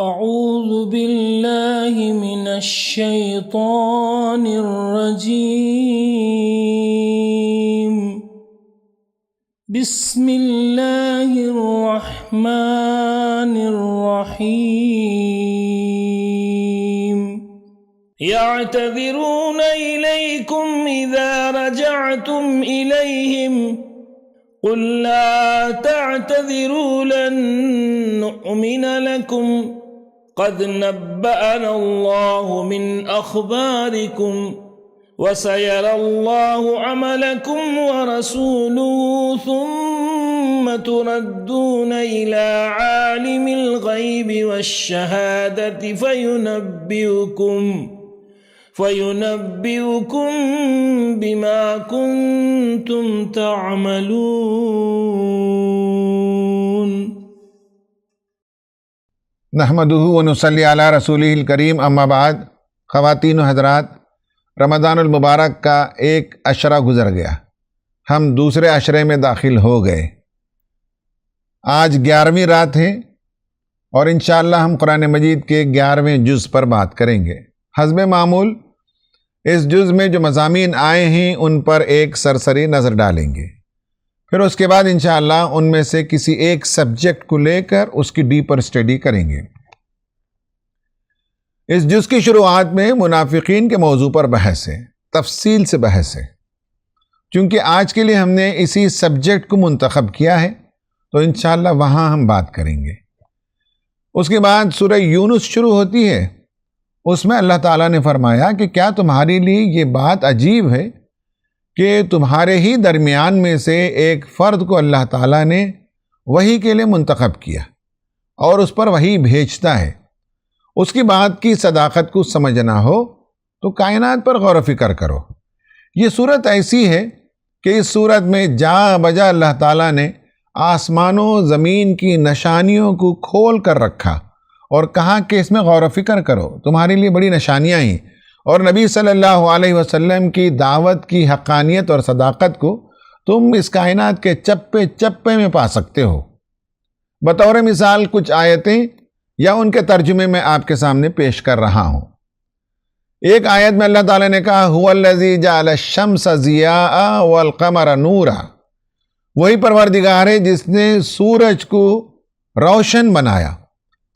أعوذ بالله من الشيطان الرجيم. بسم الله الرحمن الرحيم. يعتذرون إليكم إذا رجعتم إليهم قل لا تعتذروا لن نؤمن لكم قد نبأنا الله من أخباركم وسيرى الله عملكم ورسوله ثم تردون إلى عالم الغيب والشهادة فينبئكم بما كنتم تعملون. نحمده ونصلی علی رسولہ الکریم، اما بعد. خواتین و حضرات، رمضان المبارک کا ایک عشرہ گزر گیا، ہم دوسرے عشرے میں داخل ہو گئے. آج 11ویں رات ہے اور انشاءاللہ ہم قرآن مجید کے 11ویں جز پر بات کریں گے. حسب معمول اس جز میں جو مضامین آئے ہیں ان پر ایک سرسری نظر ڈالیں گے، پھر اس کے بعد انشاءاللہ ان میں سے کسی ایک سبجیکٹ کو لے کر اس کی ڈیپر اسٹڈی کریں گے. اس جز کی شروعات میں منافقین کے موضوع پر بحث ہے، تفصیل سے بحث ہے. چونکہ آج کے لیے ہم نے اسی سبجیکٹ کو منتخب کیا ہے تو انشاءاللہ وہاں ہم بات کریں گے. اس کے بعد سورہ یونس شروع ہوتی ہے. اس میں اللہ تعالیٰ نے فرمایا کہ کیا تمہارے لیے یہ بات عجیب ہے کہ تمہارے ہی درمیان میں سے ایک فرد کو اللہ تعالیٰ نے وحی کے لیے منتخب کیا اور اس پر وحی بھیجتا ہے. اس کی بات کی صداقت کو سمجھنا ہو تو کائنات پر غور و فکر کرو. یہ صورت ایسی ہے کہ اس صورت میں جا بجا اللہ تعالیٰ نے آسمان و زمین کی نشانیوں کو کھول کر رکھا اور کہا کہ اس میں غور و فکر کرو، تمہارے لیے بڑی نشانیاں ہیں، اور نبی صلی اللہ علیہ وسلم کی دعوت کی حقانیت اور صداقت کو تم اس کائنات کے چپے چپے میں پا سکتے ہو. بطور مثال کچھ آیتیں یا ان کے ترجمے میں آپ کے سامنے پیش کر رہا ہوں. ایک آیت میں اللہ تعالیٰ نے کہا هو الذی جعل الشمس ضیاء والقمر نورا، وہی پروردگار ہے جس نے سورج کو روشن بنایا،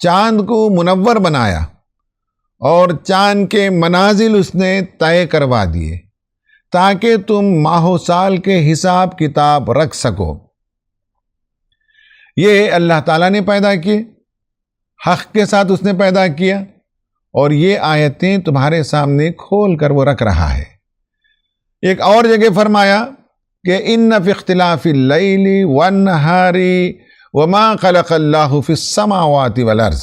چاند کو منور بنایا اور چاند کے منازل اس نے طے کروا دیے تاکہ تم ماہ و سال کے حساب کتاب رکھ سکو. یہ اللہ تعالیٰ نے پیدا کیے، حق کے ساتھ اس نے پیدا کیا، اور یہ آیتیں تمہارے سامنے کھول کر وہ رکھ رہا ہے. ایک اور جگہ فرمایا کہ ان فی اختلاف اللیل والنہار وما خلق اللہ فی السماوات والارض،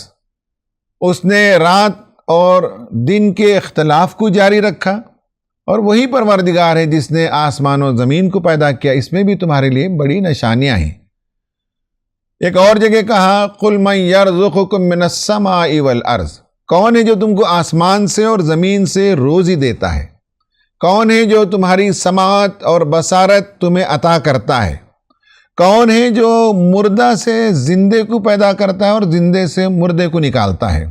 اس نے رات اور دن کے اختلاف کو جاری رکھا اور وہی پروردگار ہے جس نے آسمان و زمین کو پیدا کیا، اس میں بھی تمہارے لیے بڑی نشانیاں ہیں. ایک اور جگہ کہا قل من یرزقکم من السماء والارض، کون ہے جو تم کو آسمان سے اور زمین سے روزی دیتا ہے؟ کون ہے جو تمہاری سماعت اور بصارت تمہیں عطا کرتا ہے؟ کون ہے جو مردہ سے زندے کو پیدا کرتا ہے اور زندے سے مردے کو نکالتا ہے؟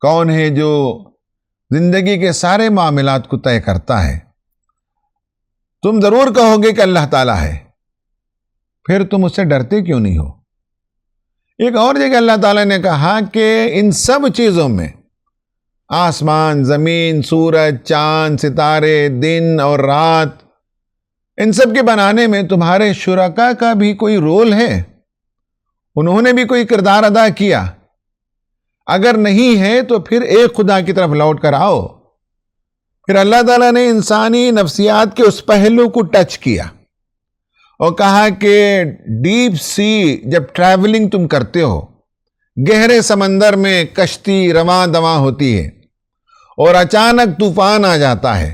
کون ہے جو زندگی کے سارے معاملات کو طے کرتا ہے؟ تم ضرور کہو گے کہ اللہ تعالیٰ ہے، پھر تم اس سے ڈرتے کیوں نہیں ہو؟ ایک اور جگہ اللہ تعالیٰ نے کہا کہ ان سب چیزوں میں، آسمان، زمین، سورج، چاند، ستارے، دن اور رات، ان سب کے بنانے میں تمہارے شرکا کا بھی کوئی رول ہے، انہوں نے بھی کوئی کردار ادا کیا؟ اگر نہیں ہے تو پھر ایک خدا کی طرف لوٹ کر آؤ. پھر اللہ تعالیٰ نے انسانی نفسیات کے اس پہلو کو ٹچ کیا اور کہا کہ ڈیپ سی جب ٹریولنگ تم کرتے ہو، گہرے سمندر میں کشتی رواں دواں ہوتی ہے اور اچانک طوفان آ جاتا ہے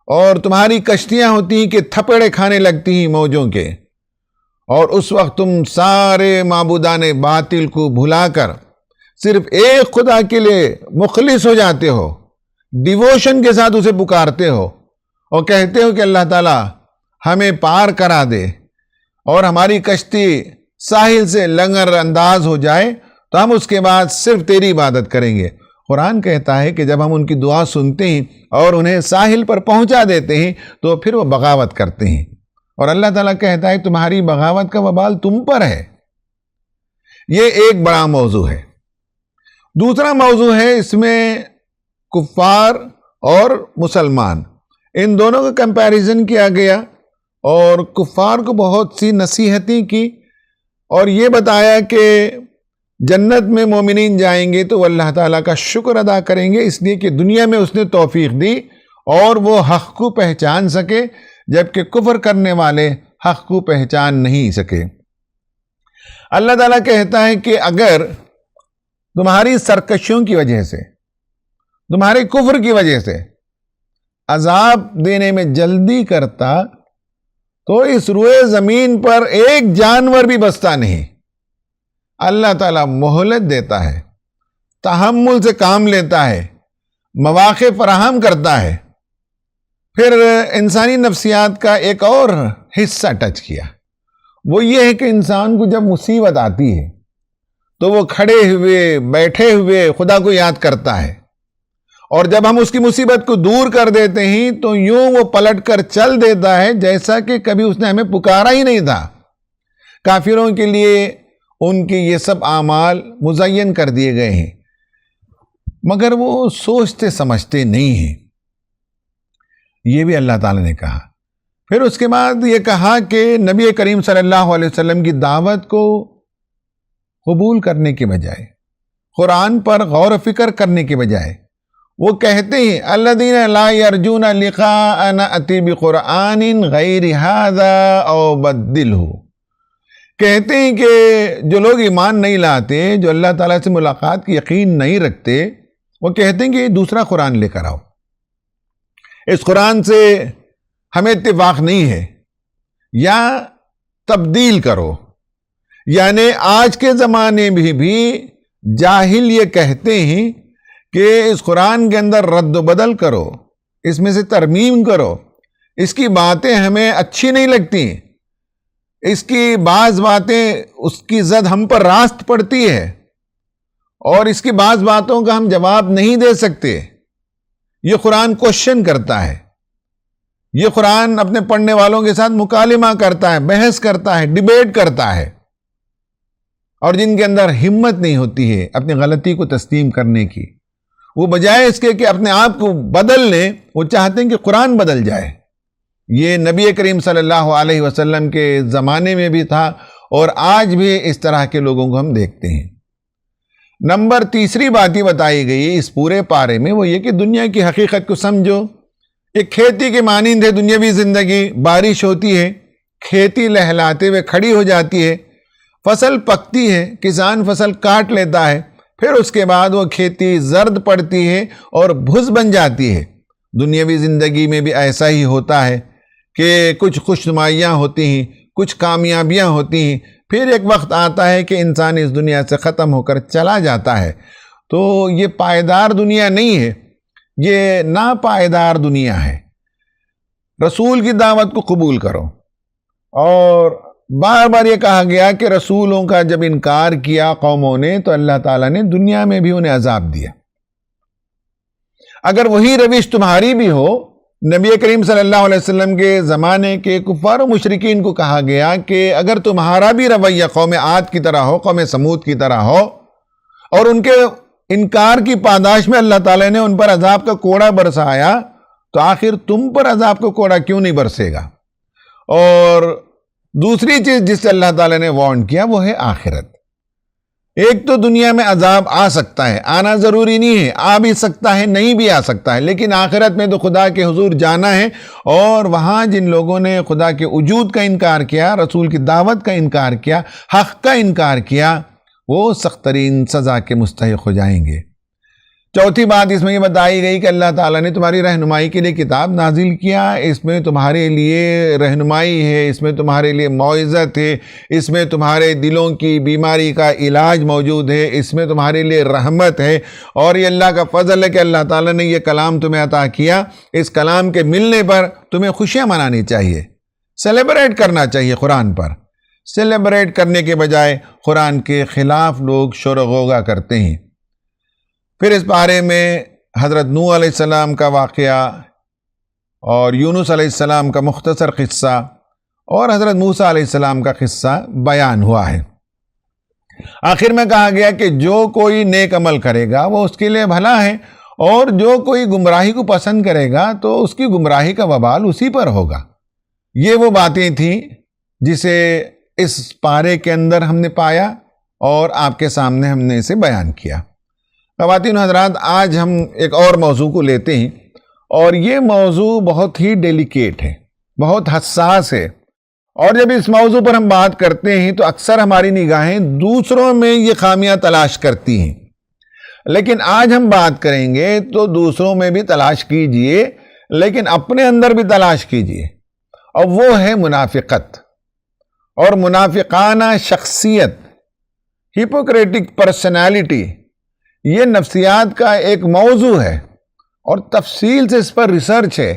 اور تمہاری کشتیاں ہوتی ہیں کہ تھپڑے کھانے لگتی ہیں موجوں کے، اور اس وقت تم سارے معبودان باطل کو بھلا کر صرف ایک خدا کے لیے مخلص ہو جاتے ہو، ڈیووشن کے ساتھ اسے پکارتے ہو اور کہتے ہو کہ اللہ تعالیٰ ہمیں پار کرا دے اور ہماری کشتی ساحل سے لنگر انداز ہو جائے، تو ہم اس کے بعد صرف تیری عبادت کریں گے۔ قرآن کہتا ہے کہ جب ہم ان کی دعا سنتے ہیں اور انہیں ساحل پر پہنچا دیتے ہیں تو پھر وہ بغاوت کرتے ہیں، اور اللہ تعالیٰ کہتا ہے تمہاری بغاوت کا وبال تم پر ہے۔ یہ ایک بڑا موضوع ہے۔ دوسرا موضوع ہے اس میں کفار اور مسلمان، ان دونوں کا کمپیریزن کیا گیا، اور کفار کو بہت سی نصیحتیں کی، اور یہ بتایا کہ جنت میں مومنین جائیں گے تو وہ اللہ تعالیٰ کا شکر ادا کریں گے، اس لیے کہ دنیا میں اس نے توفیق دی اور وہ حق کو پہچان سکے، جبکہ کفر کرنے والے حق کو پہچان نہیں سکے۔ اللہ تعالیٰ کہتا ہے کہ اگر تمہاری سرکشیوں کی وجہ سے، تمہارے کفر کی وجہ سے عذاب دینے میں جلدی کرتا تو اس روئے زمین پر ایک جانور بھی بستا نہیں۔ اللہ تعالیٰ مہلت دیتا ہے، تحمل سے کام لیتا ہے، مواقع فراہم کرتا ہے۔ پھر انسانی نفسیات کا ایک اور حصہ ٹچ کیا، وہ یہ ہے کہ انسان کو جب مصیبت آتی ہے تو وہ کھڑے ہوئے بیٹھے ہوئے خدا کو یاد کرتا ہے، اور جب ہم اس کی مصیبت کو دور کر دیتے ہیں تو یوں وہ پلٹ کر چل دیتا ہے جیسا کہ کبھی اس نے ہمیں پکارا ہی نہیں تھا۔ کافروں کے لیے ان کے یہ سب اعمال مزین کر دیے گئے ہیں، مگر وہ سوچتے سمجھتے نہیں ہیں، یہ بھی اللہ تعالیٰ نے کہا۔ پھر اس کے بعد یہ کہا کہ نبی کریم صلی اللہ علیہ وسلم کی دعوت کو قبول کرنے کے بجائے، قرآن پر غور و فکر کرنے کے بجائے، وہ کہتے ہیں الذین لا یرجون لقاءنا ائتی بقرآن غیر ھذا او بدلہ، کہتے ہیں کہ جو لوگ ایمان نہیں لاتے، جو اللہ تعالیٰ سے ملاقات کی یقین نہیں رکھتے، وہ کہتے ہیں کہ دوسرا قرآن لے کر آؤ، اس قرآن سے ہمیں اتفاق نہیں ہے، یا تبدیل کرو۔ یعنی آج کے زمانے میں بھی جاہل یہ کہتے ہیں کہ اس قرآن کے اندر رد و بدل کرو، اس میں سے ترمیم کرو، اس کی باتیں ہمیں اچھی نہیں لگتی، اس کی بعض باتیں اس کی زد ہم پر راست پڑتی ہے، اور اس کی بعض باتوں کا ہم جواب نہیں دے سکتے۔ یہ قرآن کوشچن کرتا ہے، یہ قرآن اپنے پڑھنے والوں کے ساتھ مکالمہ کرتا ہے، بحث کرتا ہے، ڈیبیٹ کرتا ہے، اور جن کے اندر ہمت نہیں ہوتی ہے اپنی غلطی کو تسلیم کرنے کی، وہ بجائے اس کے کہ اپنے آپ کو بدل لیں، وہ چاہتے ہیں کہ قرآن بدل جائے۔ یہ نبی کریم صلی اللہ علیہ وسلم کے زمانے میں بھی تھا، اور آج بھی اس طرح کے لوگوں کو ہم دیکھتے ہیں۔ نمبر تیسری بات یہ بتائی گئی اس پورے پارے میں، وہ یہ کہ دنیا کی حقیقت کو سمجھو۔ ایک کھیتی کے مانند ہے دنیاوی زندگی، بارش ہوتی ہے، کھیتی لہلاتے ہوئے کھڑی ہو جاتی ہے، فصل پکتی ہے، کسان فصل کاٹ لیتا ہے، پھر اس کے بعد وہ کھیتی زرد پڑتی ہے اور بھس بن جاتی ہے۔ دنیاوی زندگی میں بھی ایسا ہی ہوتا ہے کہ کچھ خوشنمائیاں ہوتی ہیں، کچھ کامیابیاں ہوتی ہیں، پھر ایک وقت آتا ہے کہ انسان اس دنیا سے ختم ہو کر چلا جاتا ہے۔ تو یہ پائیدار دنیا نہیں ہے، یہ ناپائیدار دنیا ہے۔ رسول کی دعوت کو قبول کرو، اور بار بار یہ کہا گیا کہ رسولوں کا جب انکار کیا قوموں نے تو اللہ تعالیٰ نے دنیا میں بھی انہیں عذاب دیا۔ اگر وہی روش تمہاری بھی ہو، نبی کریم صلی اللہ علیہ وسلم کے زمانے کے کفار و مشرکین کو کہا گیا کہ اگر تمہارا بھی رویہ قوم عاد کی طرح ہو، قوم سمود کی طرح ہو، اور ان کے انکار کی پاداش میں اللہ تعالیٰ نے ان پر عذاب کا کوڑا برسایا، تو آخر تم پر عذاب کا کوڑا کیوں نہیں برسے گا؟ اور دوسری چیز جس سے اللہ تعالیٰ نے وارن کیا وہ ہے آخرت۔ ایک تو دنیا میں عذاب آ سکتا ہے، آنا ضروری نہیں ہے، آ بھی سکتا ہے، نہیں بھی آ سکتا ہے، لیکن آخرت میں تو خدا کے حضور جانا ہے، اور وہاں جن لوگوں نے خدا کے وجود کا انکار کیا، رسول کی دعوت کا انکار کیا، حق کا انکار کیا، وہ سخت ترین سزا کے مستحق ہو جائیں گے۔ چوتھی بات اس میں یہ بتائی گئی کہ اللہ تعالیٰ نے تمہاری رہنمائی کے لیے کتاب نازل کیا، اس میں تمہارے لیے رہنمائی ہے، اس میں تمہارے لیے موعظت ہے، اس میں تمہارے دلوں کی بیماری کا علاج موجود ہے، اس میں تمہارے لیے رحمت ہے، اور یہ اللہ کا فضل ہے کہ اللہ تعالیٰ نے یہ کلام تمہیں عطا کیا۔ اس کلام کے ملنے پر تمہیں خوشیاں منانی چاہیے، سیلیبریٹ کرنا چاہیے قرآن پر، سیلیبریٹ کرنے کے بجائے قرآن کے خلاف لوگ شور و غوغا کرتے ہیں۔ پھر اس بارے میں حضرت نوح علیہ السلام کا واقعہ اور یونس علیہ السلام کا مختصر قصہ اور حضرت موسیٰ علیہ السلام کا قصہ بیان ہوا ہے۔ آخر میں کہا گیا کہ جو کوئی نیک عمل کرے گا وہ اس کے لیے بھلا ہے، اور جو کوئی گمراہی کو پسند کرے گا تو اس کی گمراہی کا وبال اسی پر ہوگا۔ یہ وہ باتیں تھیں جسے اس پارے کے اندر ہم نے پایا اور آپ کے سامنے ہم نے اسے بیان کیا۔ خواتین و حضرات، آج ہم ایک اور موضوع کو لیتے ہیں، اور یہ موضوع بہت ہی ڈیلیکیٹ ہے، بہت حساس ہے، اور جب اس موضوع پر ہم بات کرتے ہیں تو اکثر ہماری نگاہیں دوسروں میں یہ خامیاں تلاش کرتی ہیں، لیکن آج ہم بات کریں گے تو دوسروں میں بھی تلاش کیجئے لیکن اپنے اندر بھی تلاش کیجئے، اور وہ ہے منافقت اور منافقانہ شخصیت، ہپوکریٹک پرسنالٹی۔ یہ نفسیات کا ایک موضوع ہے اور تفصیل سے اس پر ریسرچ ہے،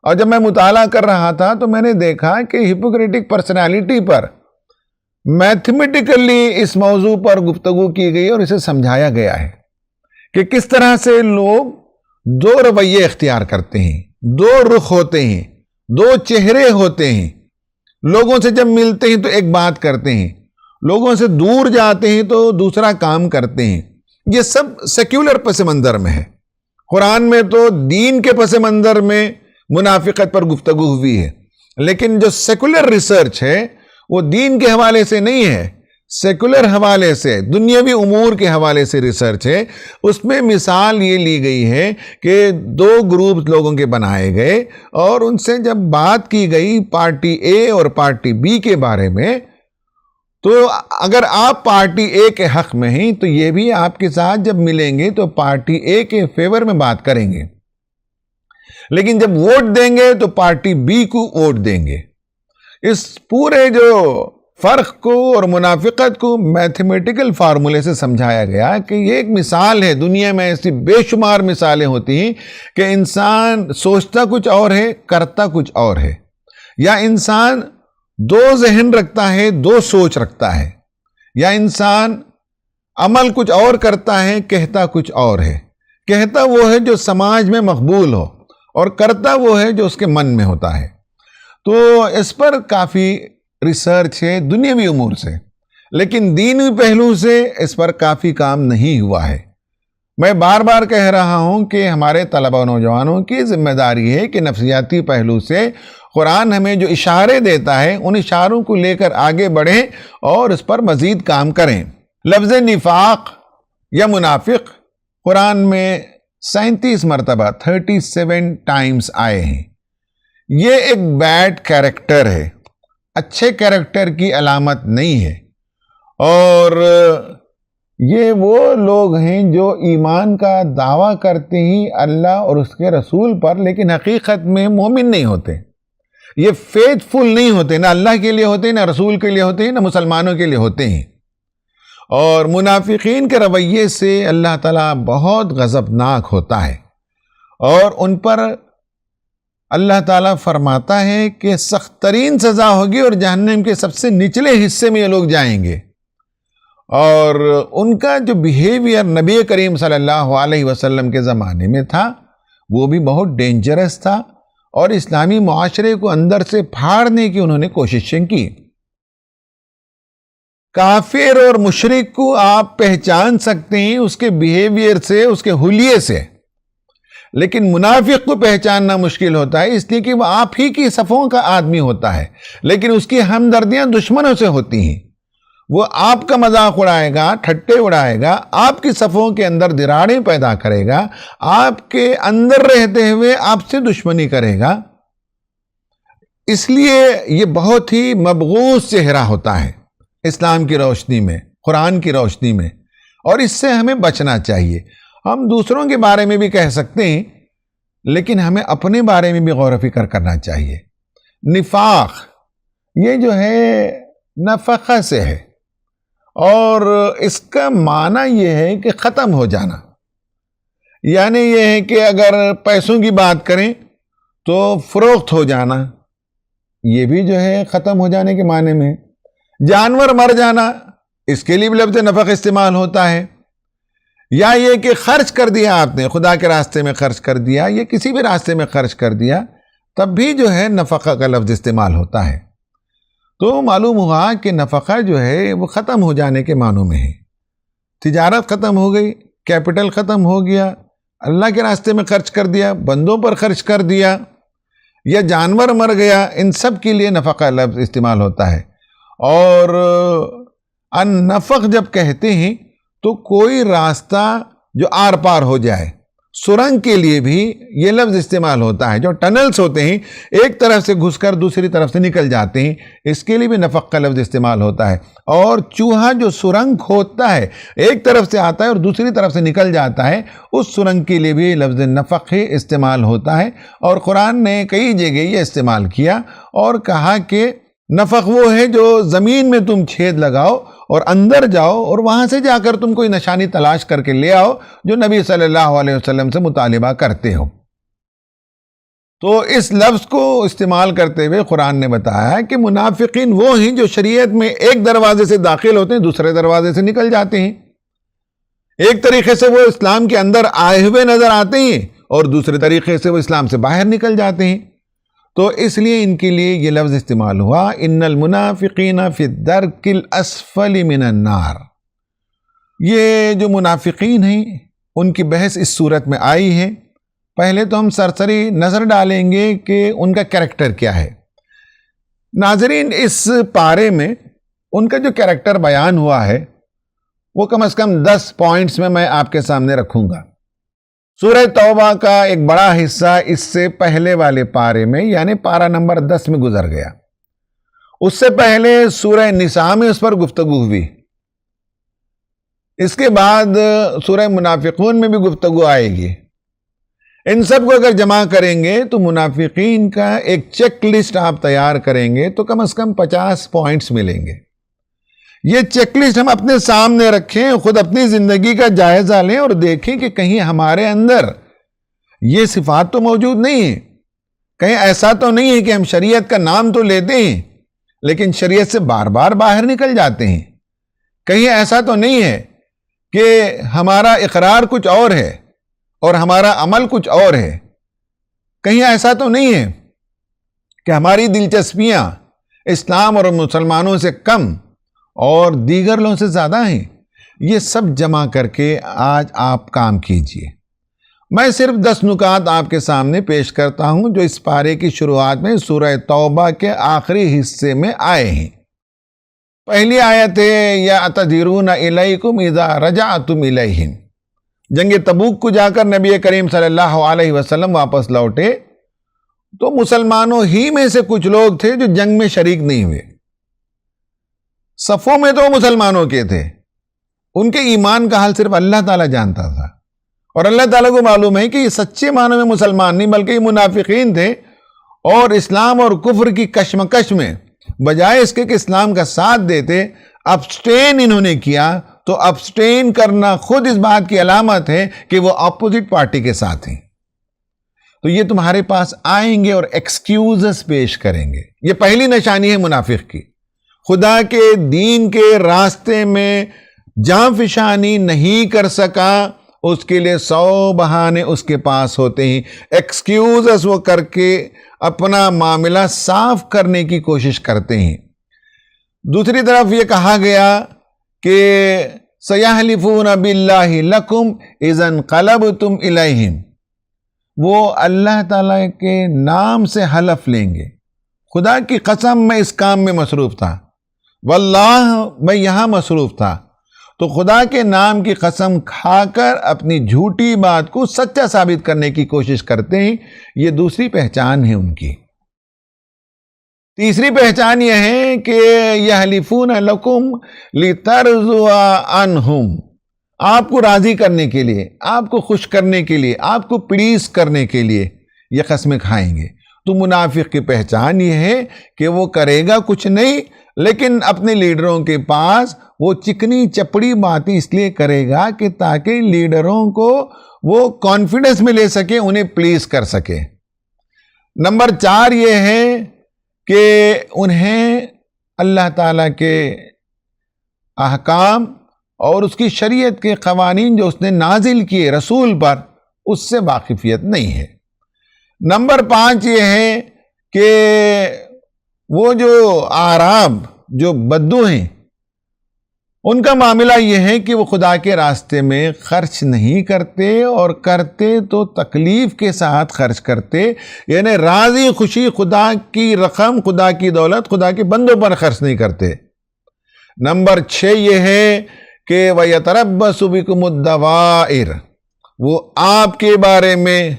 اور جب میں مطالعہ کر رہا تھا تو میں نے دیکھا کہ ہپوکریٹک پرسنالٹی پر میتھمیٹیکلی اس موضوع پر گفتگو کی گئی اور اسے سمجھایا گیا ہے کہ کس طرح سے لوگ دو رویے اختیار کرتے ہیں، دو رخ ہوتے ہیں، دو چہرے ہوتے ہیں۔ لوگوں سے جب ملتے ہیں تو ایک بات کرتے ہیں، لوگوں سے دور جاتے ہیں تو دوسرا کام کرتے ہیں۔ یہ سب سیکولر پس منظر میں ہے۔ قرآن میں تو دین کے پس منظر میں منافقت پر گفتگو ہوئی ہے، لیکن جو سیکولر ریسرچ ہے وہ دین کے حوالے سے نہیں ہے، سیکولر حوالے سے، دنیاوی امور کے حوالے سے ریسرچ ہے۔ اس میں مثال یہ لی گئی ہے کہ دو گروپ لوگوں کے بنائے گئے اور ان سے جب بات کی گئی پارٹی اے اور پارٹی بی کے بارے میں، تو اگر آپ پارٹی اے کے حق میں ہیں تو یہ بھی آپ کے ساتھ جب ملیں گے تو پارٹی اے کے فیور میں بات کریں گے، لیکن جب ووٹ دیں گے تو پارٹی بی کو ووٹ دیں گے۔ اس پورے جو فرق کو اور منافقت کو میتھمیٹیکل فارمولے سے سمجھایا گیا کہ یہ ایک مثال ہے۔ دنیا میں ایسی بے شمار مثالیں ہوتی ہیں کہ انسان سوچتا کچھ اور ہے، کرتا کچھ اور ہے، یا انسان دو ذہن رکھتا ہے، دو سوچ رکھتا ہے، یا انسان عمل کچھ اور کرتا ہے، کہتا کچھ اور ہے۔ کہتا وہ ہے جو سماج میں مقبول ہو، اور کرتا وہ ہے جو اس کے من میں ہوتا ہے۔ تو اس پر کافی ریسرچ ہے دنیاوی امور سے، لیکن دینی پہلو سے اس پر کافی کام نہیں ہوا ہے۔ میں بار بار کہہ رہا ہوں کہ ہمارے طلبہ و نوجوانوں کی ذمہ داری ہے کہ نفسیاتی پہلو سے قرآن ہمیں جو اشارے دیتا ہے ان اشاروں کو لے کر آگے بڑھیں اور اس پر مزید کام کریں۔ لفظ نفاق یا منافق قرآن میں 37 مرتبہ 37 ٹائمز آئے ہیں۔ یہ ایک بیڈ کیریکٹر ہے، اچھے کیریکٹر کی علامت نہیں ہے، اور یہ وہ لوگ ہیں جو ایمان کا دعویٰ کرتے ہیں اللہ اور اس کے رسول پر، لیکن حقیقت میں مومن نہیں ہوتے۔ یہ فیتھ فل نہیں ہوتے، نہ اللہ کے لیے ہوتے ہیں، نہ رسول کے لیے ہوتے ہیں، نہ مسلمانوں کے لیے ہوتے ہیں۔ اور منافقین کے رویے سے اللہ تعالیٰ بہت غضبناک ہوتا ہے، اور ان پر اللہ تعالیٰ فرماتا ہے کہ سخت ترین سزا ہوگی اور جہنم کے سب سے نچلے حصے میں یہ لوگ جائیں گے۔ اور ان کا جو بیہیویئر نبی کریم صلی اللہ علیہ وسلم کے زمانے میں تھا وہ بھی بہت ڈینجرس تھا، اور اسلامی معاشرے کو اندر سے پھاڑنے کی انہوں نے کوششیں کی۔ کافر اور مشرک کو آپ پہچان سکتے ہیں اس کے بیہیویئر سے، اس کے حلیے سے، لیکن منافق کو پہچاننا مشکل ہوتا ہے، اس لیے کہ وہ آپ ہی کی صفوں کا آدمی ہوتا ہے، لیکن اس کی ہمدردیاں دشمنوں سے ہوتی ہیں۔ وہ آپ کا مذاق اڑائے گا، ٹھٹے اڑائے گا، آپ کی صفوں کے اندر دراڑیں پیدا کرے گا، آپ کے اندر رہتے ہوئے آپ سے دشمنی کرے گا۔ اس لیے یہ بہت ہی مبغوض چہرہ ہوتا ہے اسلام کی روشنی میں، قرآن کی روشنی میں، اور اس سے ہمیں بچنا چاہیے۔ ہم دوسروں کے بارے میں بھی کہہ سکتے ہیں، لیکن ہمیں اپنے بارے میں بھی غور و فکر کرنا چاہیے۔ نفاق یہ جو ہے نفقہ سے ہے، اور اس کا معنی یہ ہے کہ ختم ہو جانا، یعنی یہ ہے کہ اگر پیسوں کی بات کریں تو فروخت ہو جانا، یہ بھی جو ہے ختم ہو جانے کے معنی میں۔ جانور مر جانا، اس کے لیے بھی لفظ نفق استعمال ہوتا ہے، یا یہ کہ خرچ کر دیا آپ نے، خدا کے راستے میں خرچ کر دیا یا کسی بھی راستے میں خرچ کر دیا، تب بھی جو ہے نفقہ کا لفظ استعمال ہوتا ہے۔ تو معلوم ہوا کہ نفقہ جو ہے وہ ختم ہو جانے کے معنوں میں ہے۔ تجارت ختم ہو گئی، کیپٹل ختم ہو گیا، اللہ کے راستے میں خرچ کر دیا، بندوں پر خرچ کر دیا، یا جانور مر گیا، ان سب کے لیے نفقہ لفظ استعمال ہوتا ہے۔ اور النفق جب کہتے ہیں تو کوئی راستہ جو آر پار ہو جائے، سرنگ کے لیے بھی یہ لفظ استعمال ہوتا ہے۔ جو ٹنلز ہوتے ہیں، ایک طرف سے گھس کر دوسری طرف سے نکل جاتے ہیں، اس کے لیے بھی نفق کا لفظ استعمال ہوتا ہے۔ اور چوہا جو سرنگ کھودتا ہے، ایک طرف سے آتا ہے اور دوسری طرف سے نکل جاتا ہے، اس سرنگ کے لیے بھی لفظ نفق ہی استعمال ہوتا ہے۔ اور قرآن نے کئی جگہ یہ استعمال کیا اور کہا کہ نفق وہ ہے جو زمین میں تم چھید لگاؤ اور اندر جاؤ اور وہاں سے جا کر تم کوئی نشانی تلاش کر کے لے آؤ جو نبی صلی اللہ علیہ وسلم سے مطالبہ کرتے ہو۔ تو اس لفظ کو استعمال کرتے ہوئے قرآن نے بتایا کہ منافقین وہ ہیں جو شریعت میں ایک دروازے سے داخل ہوتے ہیں، دوسرے دروازے سے نکل جاتے ہیں۔ ایک طریقے سے وہ اسلام کے اندر آئے ہوئے نظر آتے ہیں اور دوسرے طریقے سے وہ اسلام سے باہر نکل جاتے ہیں۔ تو اس لیے ان کے لیے یہ لفظ استعمال ہوا، ان المنافقین فی الدرک الاسفل من النار۔ یہ جو منافقین ہیں ان کی بحث اس صورت میں آئی ہے۔ پہلے تو ہم سرسری نظر ڈالیں گے کہ ان کا کریکٹر کیا ہے۔ ناظرین، اس پارے میں ان کا جو کریکٹر بیان ہوا ہے وہ کم از کم 10 پوائنٹس میں آپ کے سامنے رکھوں گا۔ سورہ توبہ کا ایک بڑا حصہ اس سے پہلے والے پارے میں یعنی پارہ نمبر 10 میں گزر گیا۔ اس سے پہلے سورہ نساء میں اس پر گفتگو ہوئی۔ اس کے بعد سورہ منافقون میں بھی گفتگو آئے گی۔ ان سب کو اگر جمع کریں گے تو منافقین کا ایک چیک لسٹ آپ تیار کریں گے تو کم از کم 50 پوائنٹس ملیں گے۔ یہ چیک لسٹ ہم اپنے سامنے رکھیں، خود اپنی زندگی کا جائزہ لیں اور دیکھیں کہ کہیں ہمارے اندر یہ صفات تو موجود نہیں ہیں، کہیں ایسا تو نہیں ہے کہ ہم شریعت کا نام تو لیتے ہیں لیکن شریعت سے بار بار باہر نکل جاتے ہیں، کہیں ایسا تو نہیں ہے کہ ہمارا اقرار کچھ اور ہے اور ہمارا عمل کچھ اور ہے، کہیں ایسا تو نہیں ہے کہ ہماری دلچسپیاں اسلام اور مسلمانوں سے کم اور دیگر لوگوں سے زیادہ ہیں۔ یہ سب جمع کر کے آج آپ کام کیجئے۔ میں صرف 10 نکات آپ کے سامنے پیش کرتا ہوں جو اس پارے کی شروعات میں سورہ توبہ کے آخری حصے میں آئے ہیں۔ پہلی آیت ہے یعتذرون الیکم اذا رجعتم الیہم۔ جنگ تبوک کو جا کر نبی کریم صلی اللہ علیہ وسلم واپس لوٹے تو مسلمانوں ہی میں سے کچھ لوگ تھے جو جنگ میں شریک نہیں ہوئے۔ صفوں میں تو مسلمانوں کے تھے، ان کے ایمان کا حال صرف اللہ تعالیٰ جانتا تھا، اور اللہ تعالیٰ کو معلوم ہے کہ یہ سچے معنوں میں مسلمان نہیں بلکہ یہ منافقین تھے، اور اسلام اور کفر کی کشمکش میں بجائے اس کے کہ اسلام کا ساتھ دیتے، ابسٹین انہوں نے کیا۔ تو ابسٹین کرنا خود اس بات کی علامت ہے کہ وہ اپوزٹ پارٹی کے ساتھ ہیں۔ تو یہ تمہارے پاس آئیں گے اور ایکسکیوزز پیش کریں گے۔ یہ پہلی نشانی ہے منافق کی۔ خدا کے دین کے راستے میں جاں فشانی نہیں کر سکا، اس کے لیے 100 بہانے اس کے پاس ہوتے ہیں، ایکسکیوزز وہ کر کے اپنا معاملہ صاف کرنے کی کوشش کرتے ہیں۔ دوسری طرف یہ کہا گیا کہ سَيَحْلِفُونَ بِاللَّهِ لَكُمْ إِذَا انْقَلَبْتُمْ إِلَيْهِمْ، وہ اللہ تعالیٰ کے نام سے حلف لیں گے، خدا کی قسم میں اس کام میں مصروف تھا، واللہ میں یہاں مصروف تھا۔ تو خدا کے نام کی قسم کھا کر اپنی جھوٹی بات کو سچا ثابت کرنے کی کوشش کرتے ہیں۔ یہ دوسری پہچان ہے ان کی۔ تیسری پہچان یہ ہے کہ یحلفون لکم لترضوا عنہم، آپ کو راضی کرنے کے لیے، آپ کو خوش کرنے کے لیے، آپ کو پلیز کرنے کے لیے یہ قسمیں کھائیں گے۔ تو منافق کی پہچان یہ ہے کہ وہ کرے گا کچھ نہیں لیکن اپنے لیڈروں کے پاس وہ چکنی چپڑی باتیں اس لیے کرے گا کہ تاکہ لیڈروں کو وہ کانفیڈنس میں لے سکے، انہیں پلیز کر سکے۔ نمبر 4 یہ ہے کہ انہیں اللہ تعالیٰ کے احکام اور اس کی شریعت کے قوانین جو اس نے نازل کیے رسول پر، اس سے واقفیت نہیں ہے۔ نمبر 5 یہ ہے کہ وہ جو اعراب، جو بدو ہیں، ان کا معاملہ یہ ہے کہ وہ خدا کے راستے میں خرچ نہیں کرتے، اور کرتے تو تکلیف کے ساتھ خرچ کرتے، یعنی راضی خوشی خدا کی رقم، خدا کی دولت، خدا کے بندوں پر خرچ نہیں کرتے۔ نمبر 6 یہ ہے کہ وَيَتَرَبَّصُ بِكُمُ الدَّوَائِرَ، وہ آپ کے بارے میں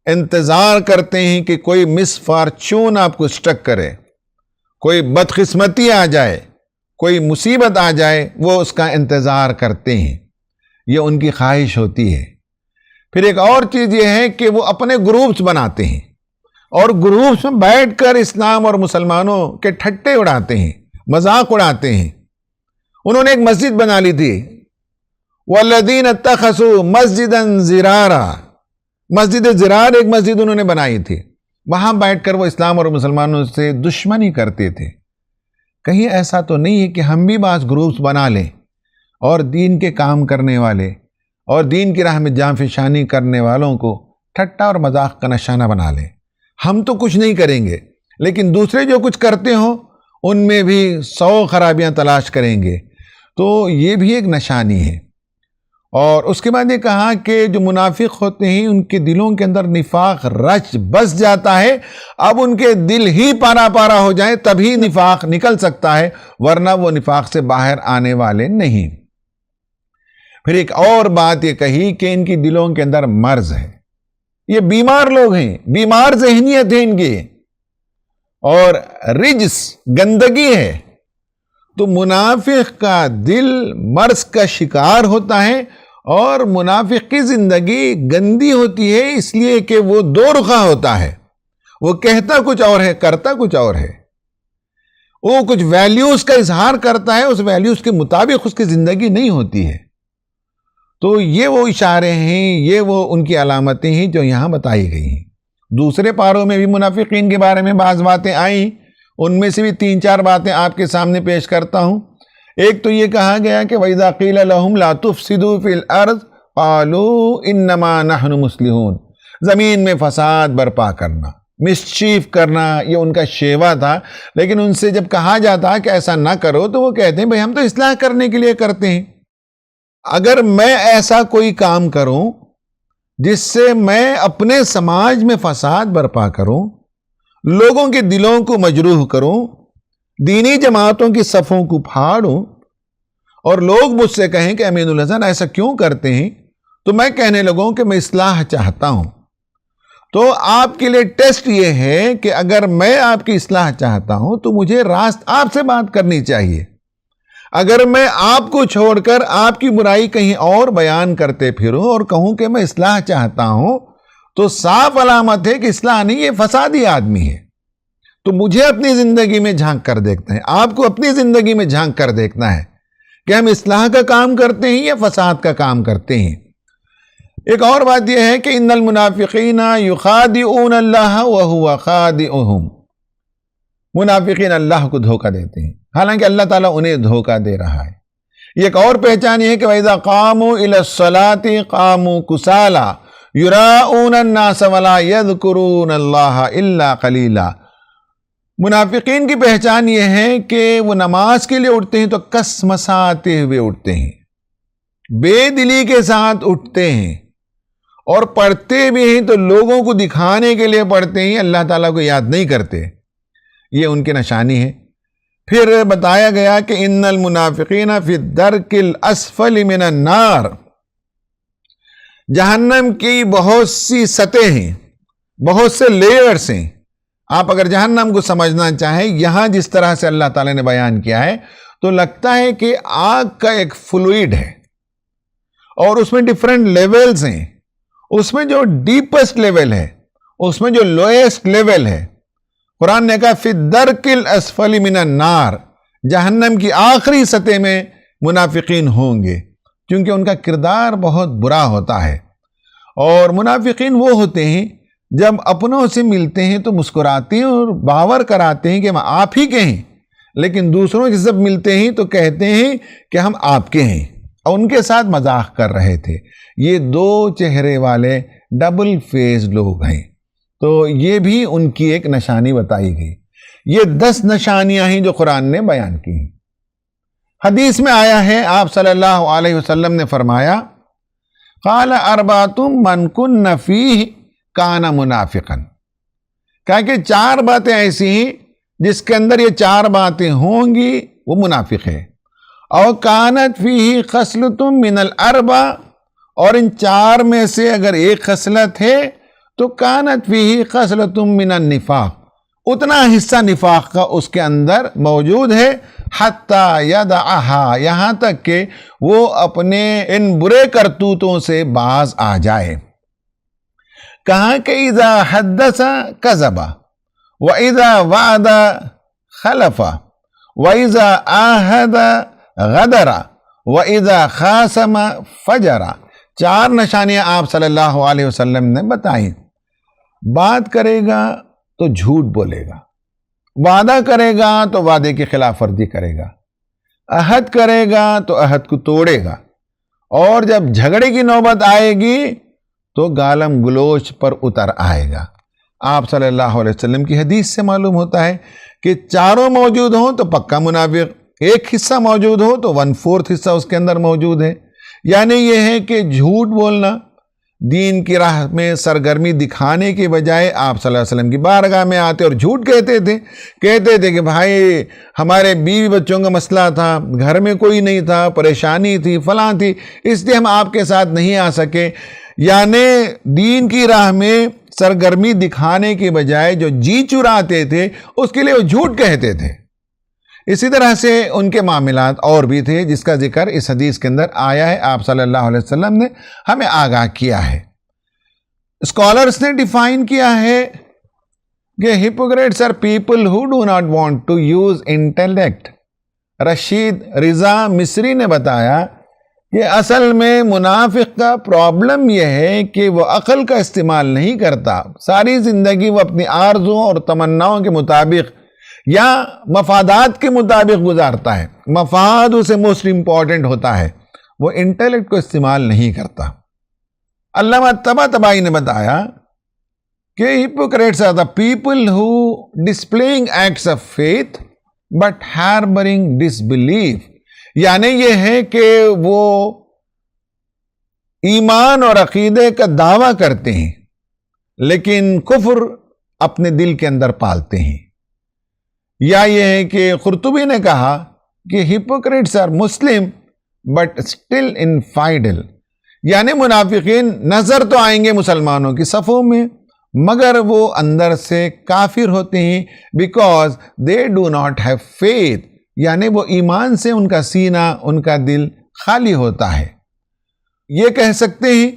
انتظار کرتے ہیں کہ کوئی مس فارچون آپ کو سٹک کرے، کوئی بدقسمتی آ جائے، کوئی مصیبت آ جائے، وہ اس کا انتظار کرتے ہیں، یہ ان کی خواہش ہوتی ہے۔ پھر ایک اور چیز یہ ہے کہ وہ اپنے گروپس بناتے ہیں، اور گروپس میں بیٹھ کر اسلام اور مسلمانوں کے ٹھٹے اڑاتے ہیں، مذاق اڑاتے ہیں۔ انہوں نے ایک مسجد بنا لی تھی، وَالَّذِينَ اتَّخَذُوا مَسْجِدًا زِرَارًا، مسجد زرار ایک مسجد انہوں نے بنائی تھی، وہاں بیٹھ کر وہ اسلام اور مسلمانوں سے دشمنی کرتے تھے۔ کہیں ایسا تو نہیں ہے کہ ہم بھی بعض گروپس بنا لیں اور دین کے کام کرنے والے اور دین کی راہ میں جاں فشانی کرنے والوں کو ٹھٹا اور مذاق کا نشانہ بنا لیں؟ ہم تو کچھ نہیں کریں گے، لیکن دوسرے جو کچھ کرتے ہوں ان میں بھی 100 خرابیاں تلاش کریں گے، تو یہ بھی ایک نشانی ہے۔ اور اس کے بعد یہ کہا کہ جو منافق ہوتے ہیں ان کے دلوں کے اندر نفاق رچ بس جاتا ہے، اب ان کے دل ہی پارا پارا ہو جائے تبھی نفاق نکل سکتا ہے، ورنہ وہ نفاق سے باہر آنے والے نہیں۔ پھر ایک اور بات یہ کہی کہ ان کی دلوں کے اندر مرض ہے، یہ بیمار لوگ ہیں، بیمار ذہنیت ہے ان کی، اور رجس گندگی ہے۔ تو منافق کا دل مرض کا شکار ہوتا ہے، اور منافق کی زندگی گندی ہوتی ہے اس لیے کہ وہ دو رخا ہوتا ہے، وہ کہتا کچھ اور ہے، کرتا کچھ اور ہے۔ وہ کچھ ویلیوز کا اظہار کرتا ہے، اس ویلیوز کے مطابق اس کی زندگی نہیں ہوتی ہے۔ تو یہ وہ اشارے ہیں، یہ وہ ان کی علامتیں ہیں جو یہاں بتائی گئی ہیں۔ دوسرے پاروں میں بھی منافقین کے بارے میں بعض باتیں آئیں، ان میں سے بھی 3-4 باتیں آپ کے سامنے پیش کرتا ہوں۔ ایک تو یہ کہا گیا کہ وَإِذَا قِيلَ لَهُمْ لَا تُفْسِدُوا فِي الْأَرْضِ قَالُوا إِنَّمَا نَحْنُ مُصْلِحُونَ، زمین میں فساد برپا کرنا، مسچیف کرنا، یہ ان کا شیوا تھا۔ لیکن ان سے جب کہا جاتا کہ ایسا نہ کرو تو وہ کہتے ہیں بھئی ہم تو اصلاح کرنے کے لیے کرتے ہیں۔ اگر میں ایسا کوئی کام کروں جس سے میں اپنے سماج میں فساد برپا کروں، لوگوں کے دلوں کو مجروح کروں، دینی جماعتوں کی صفوں کو پھاڑوں، اور لوگ مجھ سے کہیں کہ امین الحسن ایسا کیوں کرتے ہیں، تو میں کہنے لگوں کہ میں اصلاح چاہتا ہوں۔ تو آپ کے لیے ٹیسٹ یہ ہے کہ اگر میں آپ کی اصلاح چاہتا ہوں تو مجھے راست آپ سے بات کرنی چاہیے۔ اگر میں آپ کو چھوڑ کر آپ کی برائی کہیں اور بیان کرتے پھروں اور کہوں کہ میں اصلاح چاہتا ہوں، تو صاف علامت ہے کہ اصلاح نہیں، یہ فسادی آدمی ہے۔ تو مجھے اپنی زندگی میں جھانک کر دیکھنا ہے، آپ کو اپنی زندگی میں جھانک کر دیکھنا ہے کہ ہم اصلاح کا کام کرتے ہیں یا فساد کا کام کرتے ہیں۔ ایک اور بات یہ ہے کہ ان المنافقین یخادعون اللہ وہو خادعہم، منافقین اللہ کو دھوکہ دیتے ہیں حالانکہ اللہ تعالیٰ انہیں دھوکہ دے رہا ہے۔ ایک اور پہچان یہ ہے کہ وَإِذَا قَامُوا إِلَى الصَّلَاةِ قَامُوا كُسَالَىٰ يُرَاءُونَ النَّاسَ وَلَا يَذْكُرُونَ اللَّهَ إِلَّا قَلِيلًا، منافقین کی پہچان یہ ہے کہ وہ نماز کے لیے اٹھتے ہیں تو کس مساتے ہوئے اٹھتے ہیں، بے دلی کے ساتھ اٹھتے ہیں، اور پڑھتے بھی ہیں تو لوگوں کو دکھانے کے لیے پڑھتے ہیں، اللہ تعالیٰ کو یاد نہیں کرتے۔ یہ ان کی نشانی ہے۔ پھر بتایا گیا کہ ان المنافقین فی الدرک الاسفل من النار، جہنم کی بہت سی سطح ہیں، بہت سے لیئرز ہیں۔ آپ اگر جہنم کو سمجھنا چاہیں، یہاں جس طرح سے اللہ تعالیٰ نے بیان کیا ہے تو لگتا ہے کہ آگ کا ایک فلوئڈ ہے، اور اس میں ڈیفرنٹ لیولز ہیں، اس میں جو ڈیپسٹ لیول ہے، اس میں جو لوئسٹ لیول ہے۔ قرآن نے کہا فی الدرک الاسفل من النار، جہنم کی آخری سطح میں منافقین ہوں گے، کیونکہ ان کا کردار بہت برا ہوتا ہے۔ اور منافقین وہ ہوتے ہیں جب اپنوں سے ملتے ہیں تو مسکراتے ہیں اور باور کراتے ہیں کہ آپ ہی کے ہیں، لیکن دوسروں سے سب ملتے ہیں تو کہتے ہیں کہ ہم آپ کے ہیں، اور ان کے ساتھ مذاق کر رہے تھے۔ یہ دو چہرے والے ڈبل فیس لوگ ہیں، تو یہ بھی ان کی ایک نشانی بتائی گئی۔ یہ 10 نشانیاں ہیں جو قرآن نے بیان کی ہیں۔ حدیث میں آیا ہے، آپ صلی اللہ علیہ وسلم نے فرمایا، قال اربعۃ من کن فیہ کان منافقا، کہا کہ 4 باتیں ایسی ہیں جس کے اندر یہ 4 باتیں ہوں گی وہ منافق ہے۔ اور کانت فیہ خصلۃ من الاربع، اور ان 4 میں سے اگر ایک خصلت ہے تو کانت فیہ خصلۃ من النفاق، اتنا حصہ نفاق کا اس کے اندر موجود ہے، حتی یدعہا، یہاں تک کہ وہ اپنے ان برے کرتوتوں سے باز آ جائے۔ کہا کہ اذا حدث کذب واذا وعد خلف واذا عاہد غدر واذا خاصم فجر۔ 4 نشانیاں آپ صلی اللہ علیہ وسلم نے بتائیں۔ بات کرے گا تو جھوٹ بولے گا، وعدہ کرے گا تو وعدے کی خلاف ورزی کرے گا، عہد کرے گا تو عہد کو توڑے گا، اور جب جھگڑے کی نوبت آئے گی تو گالم گلوچ پر اتر آئے گا۔ آپ صلی اللہ علیہ وسلم کی حدیث سے معلوم ہوتا ہے کہ 4 موجود ہوں تو پکا منافق، ایک حصہ موجود ہو تو 1/4 حصہ اس کے اندر موجود ہے۔ یعنی یہ ہے کہ جھوٹ بولنا، دین کی راہ میں سرگرمی دکھانے کے بجائے آپ صلی اللہ علیہ وسلم کی بارگاہ میں آتے اور جھوٹ کہتے تھے کہ بھائی ہمارے بیوی بچوں کا مسئلہ تھا، گھر میں کوئی نہیں تھا، پریشانی تھی، فلاں تھی، اس لیے ہم آپ کے ساتھ نہیں آ سکے۔ یعنی دین کی راہ میں سرگرمی دکھانے کے بجائے جو جی چراتے تھے اس کے لیے وہ جھوٹ کہتے تھے۔ اسی طرح سے ان کے معاملات اور بھی تھے جس کا ذکر اس حدیث کے اندر آیا ہے، آپ صلی اللہ علیہ وسلم نے ہمیں آگاہ کیا ہے۔ اسکالرز نے ڈیفائن کیا ہے کہ hypocrites are people who do not want to use intellect۔ Rashid رضا مصری نے بتایا کہ اصل میں منافق کا پرابلم یہ ہے کہ وہ عقل کا استعمال نہیں کرتا، ساری زندگی وہ اپنی آرزوؤں اور تمناؤں کے مطابق یا مفادات کے مطابق گزارتا ہے، مفاد اسے موسٹ امپورٹنٹ ہوتا ہے، وہ انٹیلیکٹ کو استعمال نہیں کرتا۔ علامہ طباطبائی نے بتایا کہ hypocrites are the people who displaying acts of faith but harboring disbelief، یعنی یہ ہے کہ وہ ایمان اور عقیدے کا دعویٰ کرتے ہیں لیکن کفر اپنے دل کے اندر پالتے ہیں۔ یا یہ ہے کہ قرطبی نے کہا کہ hypocrites are Muslim but still infidel، یعنی منافقین نظر تو آئیں گے مسلمانوں کی صفوں میں مگر وہ اندر سے کافر ہوتے ہیں، because they do not have faith، یعنی وہ ایمان سے ان کا سینہ، ان کا دل خالی ہوتا ہے۔ یہ کہہ سکتے ہیں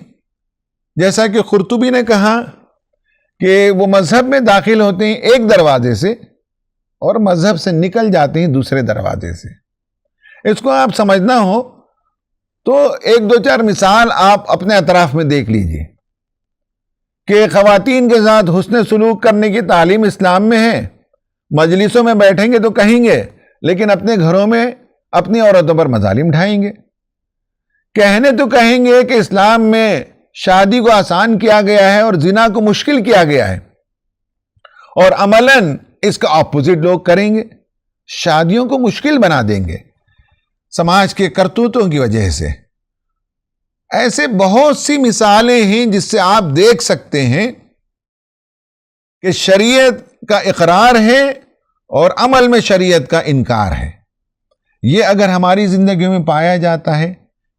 جیسا کہ قرطبی نے کہا کہ وہ مذہب میں داخل ہوتے ہیں ایک دروازے سے اور مذہب سے نکل جاتے ہیں دوسرے دروازے سے۔ اس کو آپ سمجھنا ہو تو 1-2-4 مثال آپ اپنے اطراف میں دیکھ لیجئے کہ خواتین کے ساتھ حسن سلوک کرنے کی تعلیم اسلام میں ہے، مجلسوں میں بیٹھیں گے تو کہیں گے لیکن اپنے گھروں میں اپنی عورتوں پر مظالم ڈھائیں گے۔ کہنے تو کہیں گے کہ اسلام میں شادی کو آسان کیا گیا ہے اور زنا کو مشکل کیا گیا ہے، اور عملاً اس کا اپوزٹ لوگ کریں گے، شادیوں کو مشکل بنا دیں گے سماج کے کرتوتوں کی وجہ سے۔ ایسے بہت سی مثالیں ہیں جس سے آپ دیکھ سکتے ہیں کہ شریعت کا اقرار ہے اور عمل میں شریعت کا انکار ہے۔ یہ اگر ہماری زندگیوں میں پایا جاتا ہے،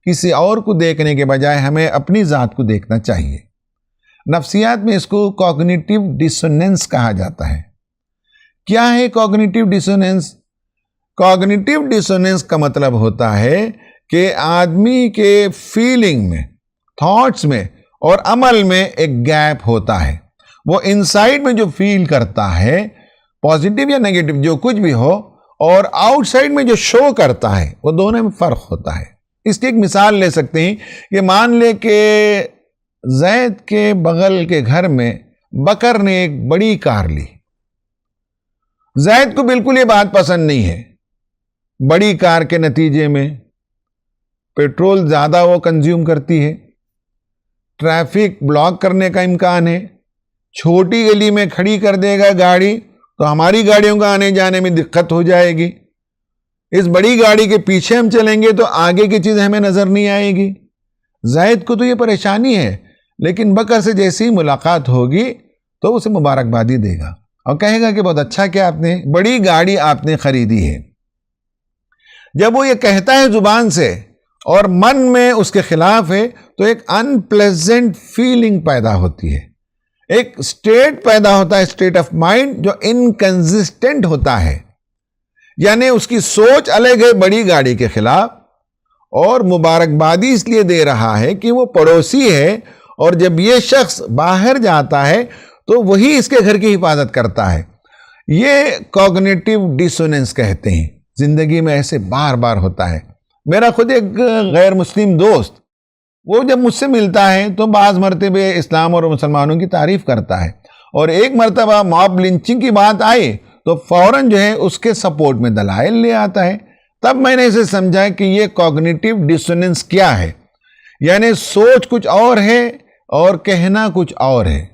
کسی اور کو دیکھنے کے بجائے ہمیں اپنی ذات کو دیکھنا چاہیے۔ نفسیات میں اس کو کوگنیٹیو ڈسوننس کہا جاتا ہے۔ کیا ہے کوگنیٹیو ڈسوننس؟ کوگنیٹیو ڈسوننس کا مطلب ہوتا ہے کہ آدمی کے فیلنگ میں، تھاٹس میں اور عمل میں ایک گیپ ہوتا ہے۔ وہ انسائیڈ میں جو فیل کرتا ہے، پازیٹیو یا نیگیٹو جو کچھ بھی ہو، اور آؤٹ سائڈ میں جو شو کرتا ہے، وہ دونوں میں فرق ہوتا ہے۔ اس کی ایک مثال لے سکتے ہیں کہ مان لے کہ زید کے بغل کے گھر میں بکر نے ایک بڑی کار لی، زید کو بالکل یہ بات پسند نہیں ہے. بڑی کار کے نتیجے میں پیٹرول زیادہ وہ کنزیوم کرتی ہے, ٹریفک بلاک کرنے کا امکان ہے, چھوٹی گلی میں کھڑی کر دے گا گاڑی تو ہماری گاڑیوں کا آنے جانے میں دقت ہو جائے گی. اس بڑی گاڑی کے پیچھے ہم چلیں گے تو آگے کی چیز ہمیں نظر نہیں آئے گی. زید کو تو یہ پریشانی ہے, لیکن بکر سے جیسی ملاقات ہوگی تو اسے مبارکبادی دے گا اور کہے گا کہ بہت اچھا کہ آپ نے بڑی گاڑی آپ نے خریدی ہے. جب وہ یہ کہتا ہے زبان سے اور من میں اس کے خلاف ہے تو ایک ان پلیزنٹ فیلنگ پیدا ہوتی ہے, ایک اسٹیٹ پیدا ہوتا ہے, اسٹیٹ آف مائنڈ جو انکنسسٹنٹ ہوتا ہے. یعنی اس کی سوچ الگ ہے بڑی گاڑی کے خلاف, اور مبارکبادی اس لیے دے رہا ہے کہ وہ پڑوسی ہے, اور جب یہ شخص باہر جاتا ہے تو وہی اس کے گھر کی حفاظت کرتا ہے. یہ کوگنیٹو ڈسوننس کہتے ہیں. زندگی میں ایسے بار بار ہوتا ہے. میرا خود ایک غیر مسلم دوست, وہ جب مجھ سے ملتا ہے تو بعض مرتبہ اسلام اور مسلمانوں کی تعریف کرتا ہے, اور ایک مرتبہ ماب لنچنگ کی بات آئی تو فوراً جو ہے اس کے سپورٹ میں دلائل لے آتا ہے. تب میں نے اسے سمجھا کہ یہ کوگنیٹو ڈسوننس کیا ہے. یعنی سوچ کچھ اور ہے اور کہنا کچھ اور ہے.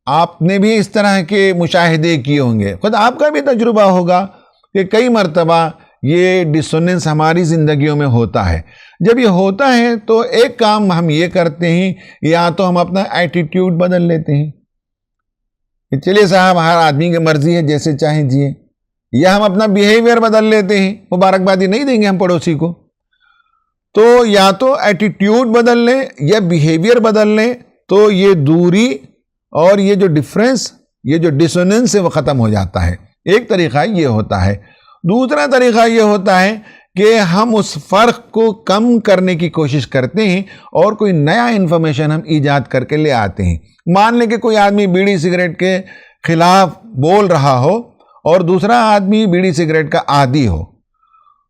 آپ نے بھی اس طرح کے مشاہدے کیے ہوں گے, خود آپ کا بھی تجربہ ہوگا کہ کئی مرتبہ یہ ڈسوننس ہماری زندگیوں میں ہوتا ہے. جب یہ ہوتا ہے تو ایک کام ہم یہ کرتے ہیں, یا تو ہم اپنا ایٹیٹیوڈ بدل لیتے ہیں کہ چلیے صاحب ہر آدمی کی مرضی ہے جیسے چاہیں جیے, یا ہم اپنا بیہیویئر بدل لیتے ہیں, مبارکبادی نہیں دیں گے ہم پڑوسی کو. تو یا تو ایٹیٹیوڈ بدل لیں یا بیہیویئر بدل لیں تو یہ دوری اور یہ جو ڈفرینس, یہ جو ڈسوننس ہے وہ ختم ہو جاتا ہے. ایک طریقہ یہ ہوتا ہے. دوسرا طریقہ یہ ہوتا ہے کہ ہم اس فرق کو کم کرنے کی کوشش کرتے ہیں اور کوئی نیا انفارمیشن ہم ایجاد کر کے لے آتے ہیں. مان لیں کہ کوئی آدمی بیڑی سگریٹ کے خلاف بول رہا ہو اور دوسرا آدمی بیڑی سگریٹ کا عادی ہو,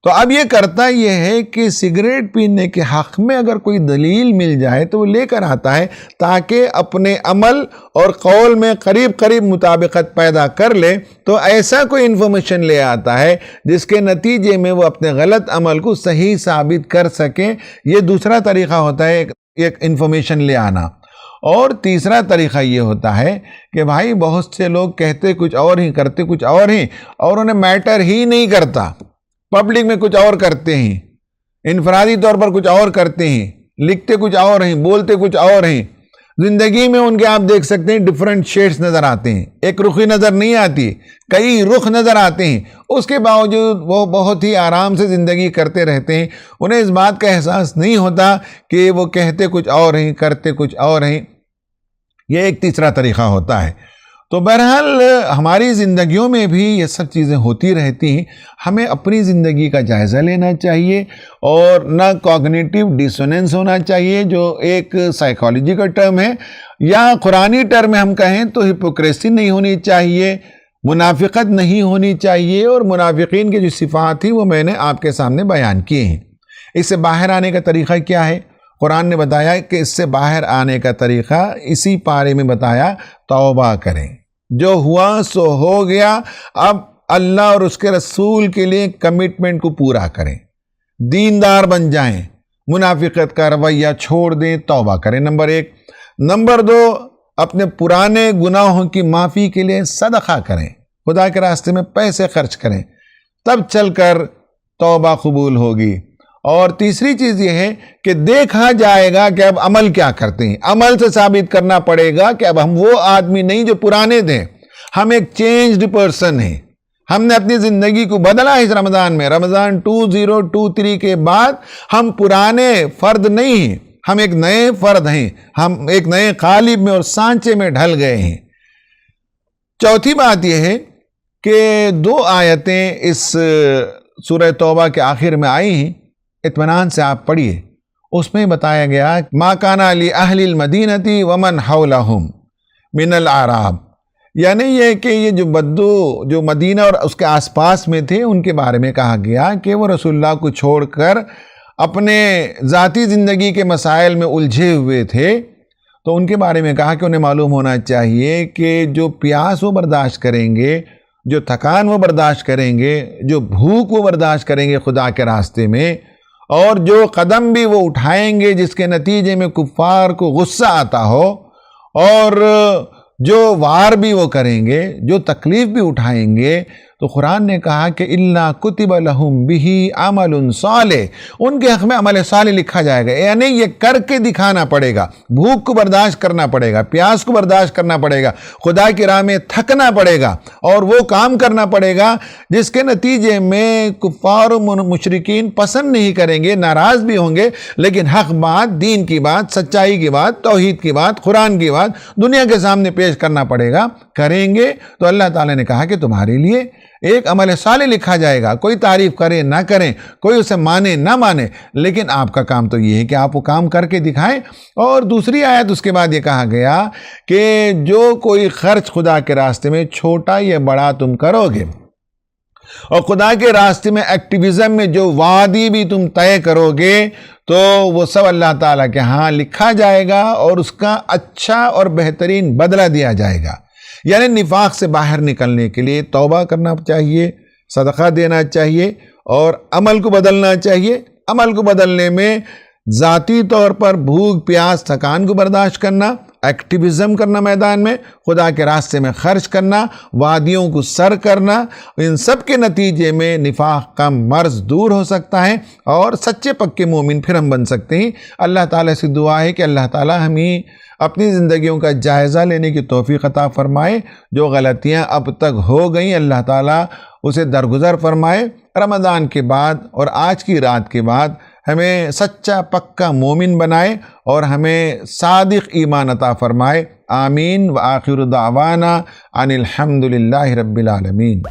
تو اب یہ کرتا یہ ہے کہ سگریٹ پینے کے حق میں اگر کوئی دلیل مل جائے تو وہ لے کر آتا ہے تاکہ اپنے عمل اور قول میں قریب قریب مطابقت پیدا کر لے. تو ایسا کوئی انفارمیشن لے آتا ہے جس کے نتیجے میں وہ اپنے غلط عمل کو صحیح ثابت کر سکیں. یہ دوسرا طریقہ ہوتا ہے ایک انفارمیشن لے آنا. اور تیسرا طریقہ یہ ہوتا ہے کہ بھائی بہت سے لوگ کہتے کچھ اور ہی کرتے کچھ اور ہی, اور انہیں میٹر ہی نہیں کرتا. پبلک میں کچھ اور کرتے ہیں, انفرادی طور پر کچھ اور کرتے ہیں, لکھتے کچھ اور ہیں, بولتے کچھ اور ہیں. زندگی میں ان کے آپ دیکھ سکتے ہیں ڈیفرنٹ شیڈز نظر آتے ہیں, ایک رخی نظر نہیں آتی, کئی رخ نظر آتے ہیں. اس کے باوجود وہ بہت ہی آرام سے زندگی کرتے رہتے ہیں. انہیں اس بات کا احساس نہیں ہوتا کہ وہ کہتے کچھ اور ہیں, کرتے کچھ اور ہیں. یہ ایک تیسرا طریقہ ہوتا ہے. تو بہرحال ہماری زندگیوں میں بھی یہ سب چیزیں ہوتی رہتی ہیں. ہمیں اپنی زندگی کا جائزہ لینا چاہیے اور نہ کوگنیٹو ڈسوننس ہونا چاہیے جو ایک سائیکالوجی کا ٹرم ہے, یا قرآنی ٹرم میں ہم کہیں تو ہپوکریسی نہیں ہونی چاہیے, منافقت نہیں ہونی چاہیے. اور منافقین کی جو صفات تھی وہ میں نے آپ کے سامنے بیان کیے ہیں. اس سے باہر آنے کا طریقہ کیا ہے؟ قرآن نے بتایا کہ اس سے باہر آنے کا طریقہ اسی پارے میں بتایا, توبہ کریں. جو ہوا سو ہو گیا, اب اللہ اور اس کے رسول کے لیے کمٹمنٹ کو پورا کریں, دیندار بن جائیں, منافقت کا رویہ چھوڑ دیں, توبہ کریں. نمبر 1. نمبر 2, اپنے پرانے گناہوں کی معافی کے لیے صدقہ کریں, خدا کے راستے میں پیسے خرچ کریں, تب چل کر توبہ قبول ہوگی. اور تیسری چیز یہ ہے کہ دیکھا جائے گا کہ اب عمل کیا کرتے ہیں. عمل سے ثابت کرنا پڑے گا کہ اب ہم وہ آدمی نہیں جو پرانے تھے, ہم ایک چینجڈ پرسن ہیں. ہم نے اپنی زندگی کو بدلا اس رمضان میں. رمضان 2023 کے بعد ہم پرانے فرد نہیں ہیں, ہم ایک نئے فرد ہیں. ہم ایک نئے قالب میں اور سانچے میں ڈھل گئے ہیں. چوتھی بات یہ ہے کہ 2 آیتیں اس سورہ توبہ کے آخر میں آئی ہیں, اطمینان سے آپ پڑھیے. اس میں بتایا گیا ما کان لأہل المدینۃ ومن حولہم من الاعراب, یعنی یہ کہ یہ جو بدو جو مدینہ اور اس کے آس پاس میں تھے ان کے بارے میں کہا گیا کہ وہ رسول اللہ کو چھوڑ کر اپنے ذاتی زندگی کے مسائل میں الجھے ہوئے تھے. تو ان کے بارے میں کہا کہ انہیں معلوم ہونا چاہیے کہ جو پیاس وہ برداشت کریں گے جو تھکان وہ برداشت کریں گے، جو بھوک وہ برداشت کریں گے خدا کے راستے میں، اور جو قدم بھی وہ اٹھائیں گے جس کے نتیجے میں کفار کو غصہ آتا ہو، اور جو وار بھی وہ کریں گے، جو تکلیف بھی اٹھائیں گے، تو قرآن نے کہا کہ اِلَّا كُتِبَ لَهُمْ بِهِ عَمَلٌ صَالِحٌ، ان کے حق میں عمل صالح لکھا جائے گا، یعنی یہ کر کے دکھانا پڑے گا، بھوک کو برداشت کرنا پڑے گا، پیاس کو برداشت کرنا پڑے گا، خدا کی راہ میں تھکنا پڑے گا، اور وہ کام کرنا پڑے گا جس کے نتیجے میں کفار و مشرکین پسند نہیں کریں گے، ناراض بھی ہوں گے، لیکن حق بات، دین کی بات، سچائی کی بات، توحید کی بات، قرآن کی بات دنیا کے سامنے پیش کرنا پڑے گا، کریں گے تو اللہ تعالیٰ نے کہا کہ تمہارے لیے ایک عمل صالح لکھا جائے گا، کوئی تعریف کرے نہ کریں، کوئی اسے مانے نہ مانے، لیکن آپ کا کام تو یہ ہے کہ آپ وہ کام کر کے دکھائیں۔ اور دوسری آیت اس کے بعد یہ کہا گیا کہ جو کوئی خرچ خدا کے راستے میں چھوٹا یا بڑا تم کرو گے، اور خدا کے راستے میں ایکٹیویزم میں جو وعدی بھی تم طے کرو گے، تو وہ سب اللہ تعالیٰ کے ہاں لکھا جائے گا اور اس کا اچھا اور بہترین بدلہ دیا جائے گا۔ یعنی نفاق سے باہر نکلنے کے لیے توبہ کرنا چاہیے، صدقہ دینا چاہیے، اور عمل کو بدلنا چاہیے۔ عمل کو بدلنے میں ذاتی طور پر بھوک پیاس تھکان کو برداشت کرنا، ایکٹیویزم کرنا، میدان میں خدا کے راستے میں خرچ کرنا، وعدیوں کو سر کرنا، ان سب کے نتیجے میں نفاق کا مرض دور ہو سکتا ہے اور سچے پکے مومن پھر ہم بن سکتے ہیں۔ اللہ تعالیٰ سے دعا ہے کہ اللہ تعالیٰ ہمیں اپنی زندگیوں کا جائزہ لینے کی توفیق عطا فرمائے، جو غلطیاں اب تک ہو گئیں اللہ تعالیٰ اسے درگزر فرمائے۔ رمضان کے بعد اور آج کی رات کے بعد ہمیں سچا پکا مومن بنائے اور ہمیں صادق ایمان عطا فرمائے۔ آمین۔ وآخر دعوانا ان الحمد للہ رب العالمین۔